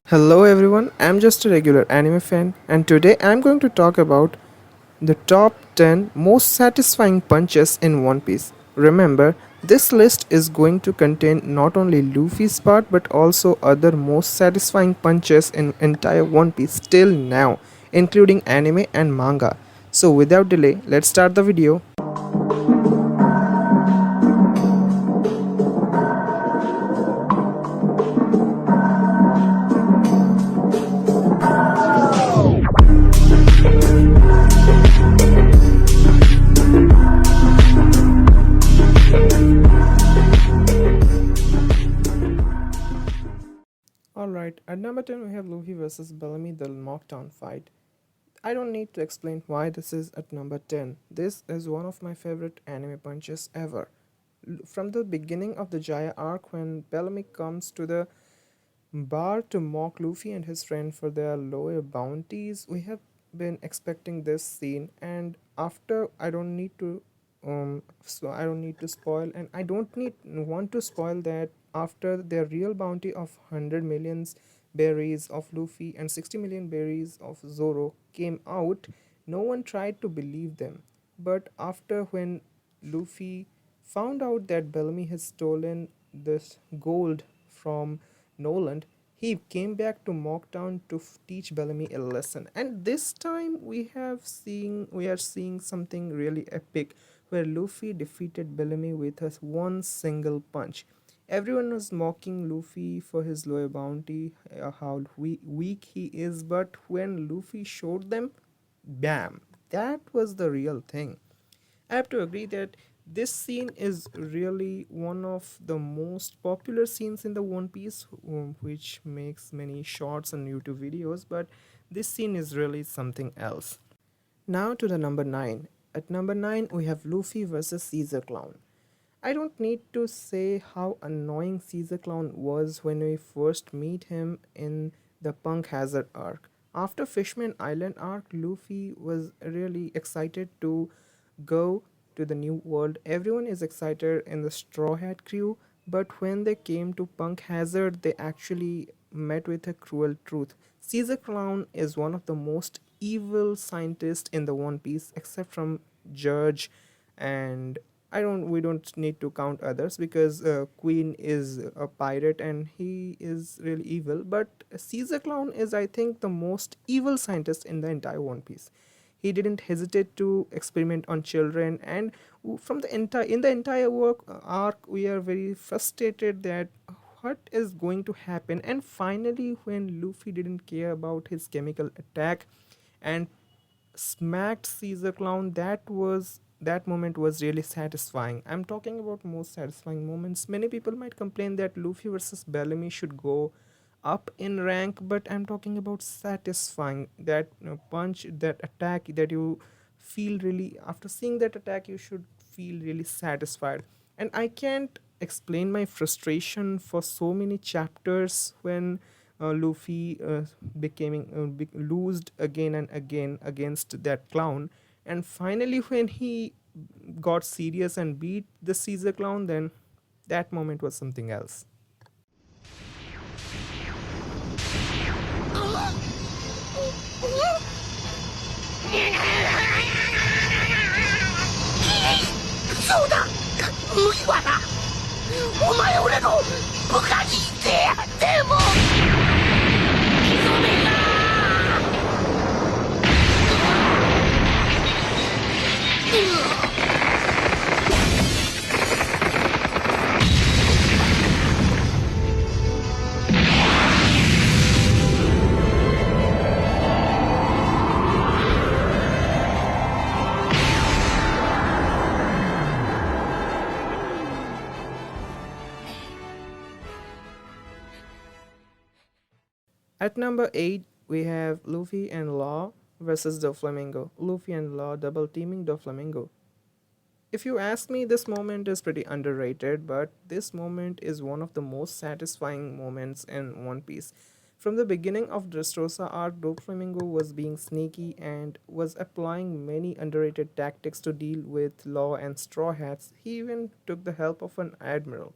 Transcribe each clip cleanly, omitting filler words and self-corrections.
Hello everyone, I'm just a regular anime fan, and today I'm going to talk about the top 10 most satisfying punches in One Piece. Remember, this list is going to contain not only Luffy's part but also other most satisfying punches in entire One Piece till now, including anime and manga. So without delay, let's start the video. Alright, at number 10 we have Luffy vs Bellamy the Mocktown fight. I don't need to explain why this is at number 10. This is one of my favorite anime punches ever. From the beginning of the Jaya arc, when Bellamy comes to the bar to mock Luffy and his friend for their lower bounties, we have been expecting this scene. And after, I don't need to spoil, and I don't need want to spoil that after their real bounty of 100 millions berries of Luffy and 60 million berries of Zoro came out, no one tried to believe them. But after when Luffy found out that Bellamy has stolen this gold from Noland, he came back to Mocktown to teach Bellamy a lesson. And this time we are seeing something really epic where Luffy defeated Bellamy with a one single punch. Everyone was mocking Luffy for his lower bounty, how weak he is, but when Luffy showed them, bam, that was the real thing. I have to agree that this scene is really one of the most popular scenes in the One Piece, which makes many shorts and YouTube videos, but this scene is really something else. Now to the number 9. At number 9, we have Luffy versus Caesar Clown. I don't need to say how annoying Caesar Clown was when we first meet him in the Punk Hazard arc. After Fishman Island arc, Luffy was really excited to go to the new world. Everyone is excited in the Straw Hat crew, but when they came to Punk Hazard, they actually met with a cruel truth. Caesar Clown is one of the most evil scientists in the One Piece, except from Judge, and I don't. We don't need to count others because Queen is a pirate and he is really evil. But Caesar Clown is, I think, the most evil scientist in the entire One Piece. He didn't hesitate to experiment on children, and from the entire work arc, we are very frustrated that what is going to happen. And finally, when Luffy didn't care about his chemical attack and smacked Caesar Clown, that moment was really satisfying. I'm talking about most satisfying moments. Many people might complain that Luffy versus Bellamy should go up in rank, but I'm talking about satisfying that punch, that attack that you feel really after seeing that attack, you should feel really satisfied. And I can't explain my frustration for so many chapters when Luffy losed again and again against that clown, and finally when he got serious and beat the Caesar Clown, then that moment was something else. そうだ麦わらお前俺の部下にしてやっても認めな At number 8, we have Luffy and Law versus Doflamingo. Luffy and Law double teaming Doflamingo. If you ask me, this moment is pretty underrated, but this moment is one of the most satisfying moments in One Piece. From the beginning of Dressrosa arc, Doflamingo was being sneaky and was applying many underrated tactics to deal with Law and Straw Hats. He even took the help of an admiral.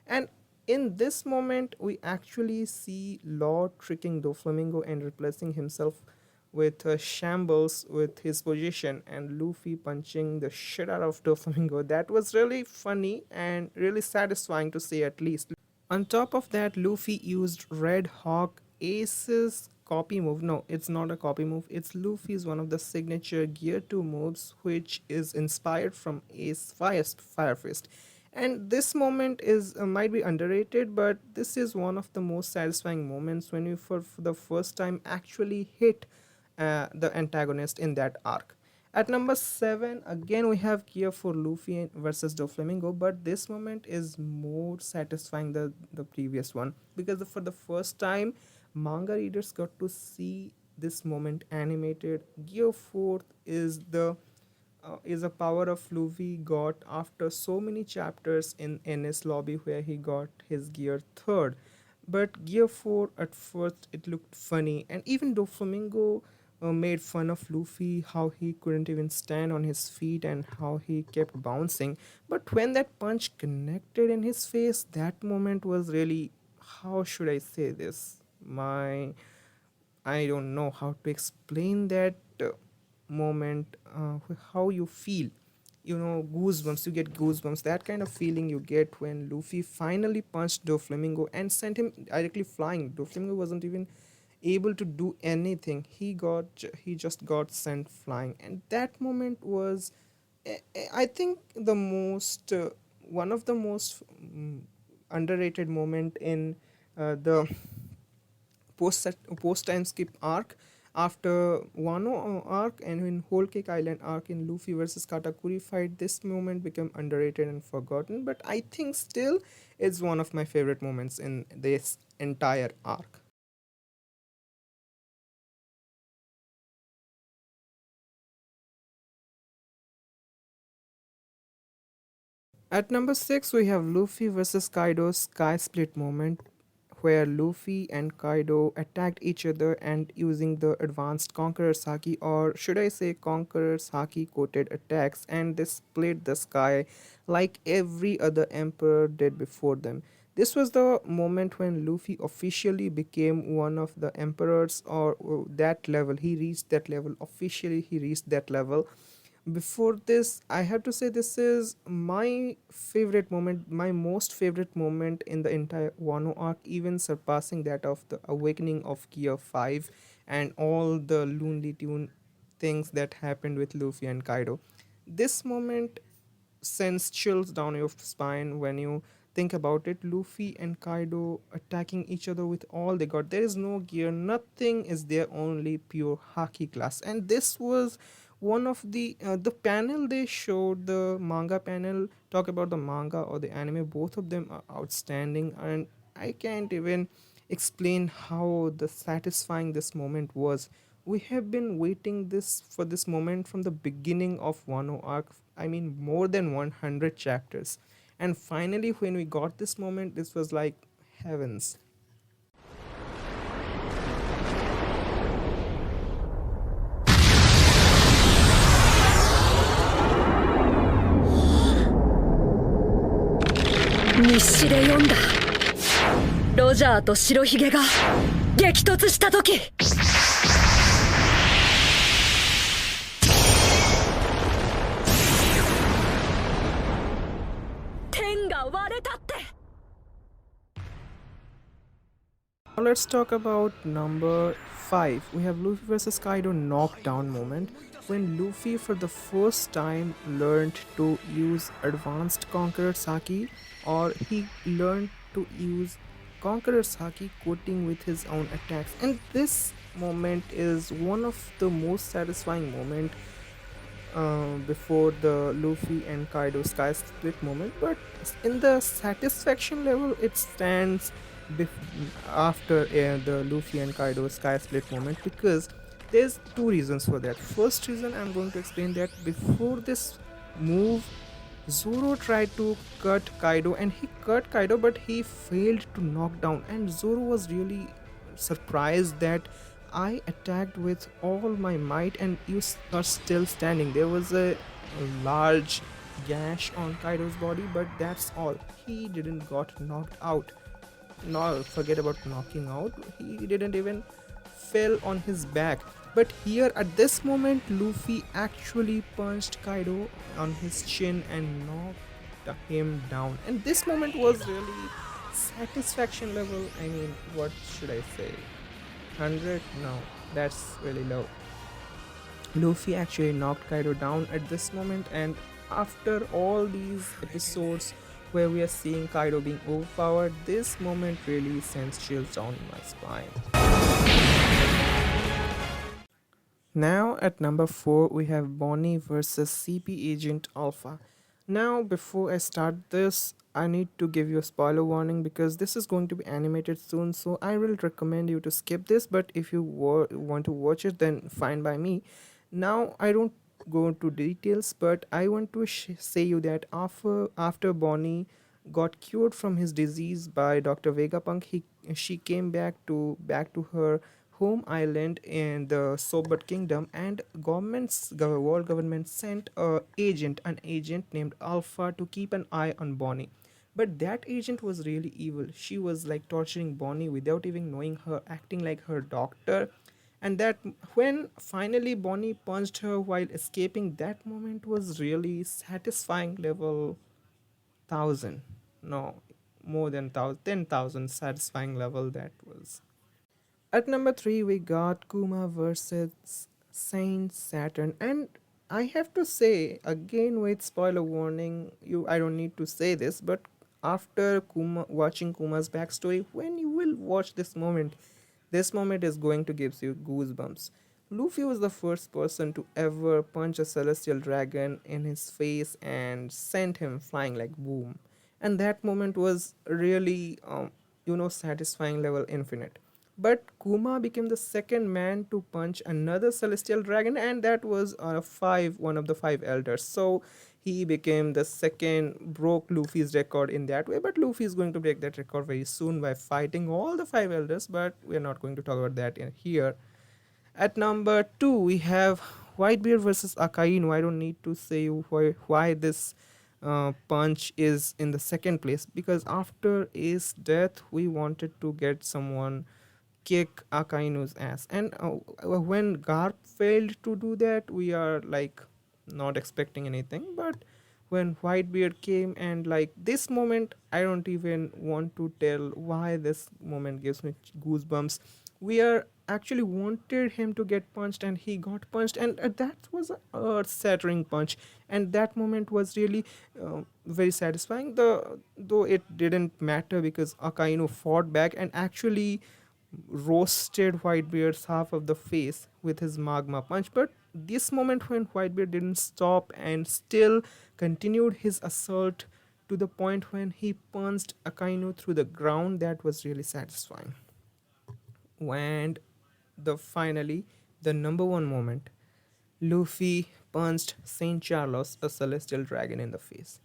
And In this moment, we actually see Law tricking Doflamingo and replacing himself with Shambles with his position, and Luffy punching the shit out of Doflamingo. That was really funny and really satisfying to see, at least. On top of that, Luffy used Red Hawk Ace's copy move. No, it's not a copy move. It's Luffy's one of the signature Gear 2 moves, which is inspired from Ace Fire Fist. And this moment is might be underrated, but this is one of the most satisfying moments when you for the first time actually hit the antagonist in that arc. At number 7, again we have Gear for Luffy versus Doflamingo, but this moment is more satisfying than the previous one because for the first time, manga readers got to see this moment animated. Gear 4 is a power of Luffy got after so many chapters in NS Lobby where he got his Gear 3rd. But Gear 4 at first it looked funny, and even Doflamingo made fun of Luffy how he couldn't even stand on his feet and how he kept bouncing. But when that punch connected in his face, that moment was really, how should I say this? I don't know how to explain that moment, how you feel. You know, goosebumps, you get goosebumps. That kind of feeling you get when Luffy finally punched Doflamingo and sent him directly flying. Doflamingo wasn't even able to do anything. He just got sent flying, and that moment was, I think, the most one of the most underrated moment in the post time skip arc after Wano arc and in Whole Cake Island arc in Luffy versus Katakuri fight. This moment became underrated and forgotten, but I think still it's one of my favorite moments in this entire arc. At number 6, we have Luffy versus Kaido's Sky Split moment, where Luffy and Kaido attacked each other and using the advanced Conqueror's Haki, or should I say Conqueror's Haki coated attacks, and they split the sky like every other emperor did before them. This was the moment when Luffy officially became one of the emperors, or that level. He reached that level. Officially, he reached that level. Before this, I have to say this is my favorite moment, my most favorite moment in the entire Wano arc, even surpassing that of the awakening of Gear 5 and all the Looney Tune things that happened with Luffy and Kaido. This moment sends chills down your spine when you think about it. Luffy and Kaido attacking each other with all they got. There is no gear, nothing is there, only pure Haki class. And this was one of the panel they showed, the manga panel, talk about the manga or the anime. Both of them are outstanding, and I can't even explain how the satisfying this moment was. We have been waiting this for this moment from the beginning of Wano arc. I mean, more than 100 chapters, and finally when we got this moment, this was like heavens. 日誌で読んだ。ロジャーと白ひげが激突した時。天が割れたって。Now let's talk about number 5. We have Luffy versus Kaido knockdown moment, when Luffy for the first time learned to use advanced Conqueror's Haki, or he learned to use Conqueror's Haki coating with his own attacks. And this moment is one of the most satisfying moment before the Luffy and Kaido Sky Split moment, but in the satisfaction level, it stands after the Luffy and Kaido Sky Split moment, because there's two reasons for that. First reason, I'm going to explain that before this move, Zoro tried to cut Kaido and he cut Kaido, but he failed to knock down, and Zoro was really surprised that I attacked with all my might and you are still standing. There was a large gash on Kaido's body, but that's all. He didn't got knocked out. No, forget about knocking out. He didn't even fell on his back. But here at this moment, Luffy actually punched Kaido on his chin and knocked him down. And this moment was really satisfaction level. I mean, what should I say? 100? No, that's really low. Luffy actually knocked Kaido down at this moment, and after all these episodes where we are seeing Kaido being overpowered, this moment really sends chills down my spine. Now at number 4 we have Bonnie versus CP Agent Alpha. Now before I start this, I need to give you a spoiler warning because this is going to be animated soon, so I will recommend you to skip this, but if you want to watch it, then fine by me. Now I don't go into details, but I want to say you that after Bonnie got cured from his disease by Dr. Vegapunk, she came back to her home island in the Sobot Kingdom, and world government sent an agent named Alpha to keep an eye on Bonnie. But that agent was really evil. She was like torturing Bonnie without even knowing her, acting like her doctor. And that when finally Bonnie punched her while escaping, that moment was really satisfying level 1000. No, more than 10,000 satisfying level that was. At number 3, we got Kuma versus Saint Saturn, and I have to say again with spoiler warning, I don't need to say this, but after watching Kuma's backstory, when you will watch this moment is going to give you goosebumps. Luffy was the first person to ever punch a celestial dragon in his face and sent him flying like boom. And that moment was really, satisfying level infinite. But Kuma became the second man to punch another celestial dragon, and that was one of the five elders. So he became the second, broke Luffy's record in that way. But Luffy is going to break that record very soon by fighting all the five elders. But we are not going to talk about that in here. At number 2, we have Whitebeard versus Akainu. I don't need to say why this punch is in the second place, because after Ace's death, we wanted to get someone kick Akainu's ass. And when Garp failed to do that, we are like not expecting anything. But when Whitebeard came, and like this moment, I don't even want to tell why this moment gives me goosebumps. We are actually wanted him to get punched, and he got punched, and that was a earth-shattering punch, and that moment was really very satisfying. Though it didn't matter because Akainu fought back and actually roasted Whitebeard's half of the face with his magma punch. But this moment when Whitebeard didn't stop and still continued his assault to the point when he punched Akainu through the ground, that was really satisfying. And finally, the number one moment, Luffy punched Saint Charlos, a celestial dragon, in the face.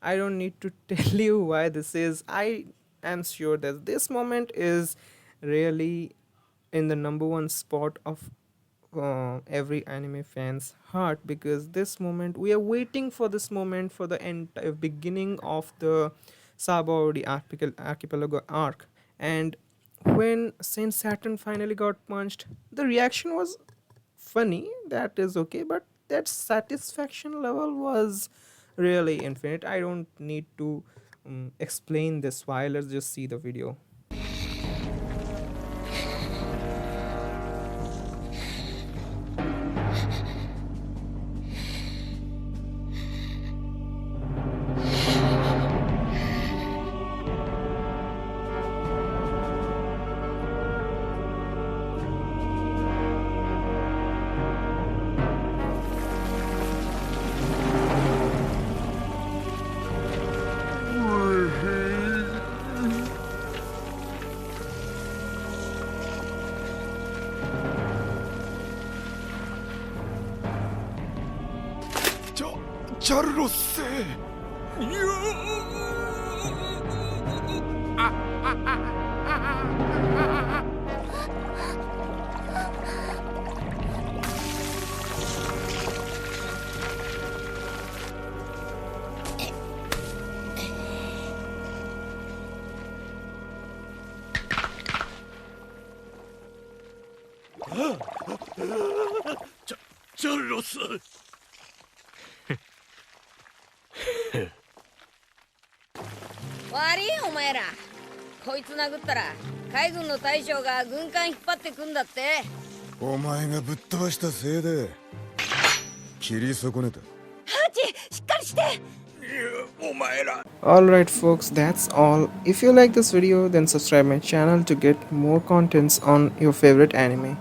I don't need to tell you why this is. I am sure that this moment is really in the number one spot of every anime fan's heart, because this moment, we are waiting for this moment for the entire beginning of the Sabaody archipelago arc. And when Saint Saturn finally got punched, the reaction was funny, that is okay, but that satisfaction level was really infinite. I don't need to explain this. Why? Let's just see the video.チャルロス星チャルロス。悪いお前ら。こいつ殴ったら海軍の大将が軍艦引っ張ってくんだって。お前がぶっ飛ばしたせいで切り損ねた。ハチ、しっかりして。お前ら。 Alright folks, that's all. If you like this video then subscribe my channel to get more contents on your favorite anime.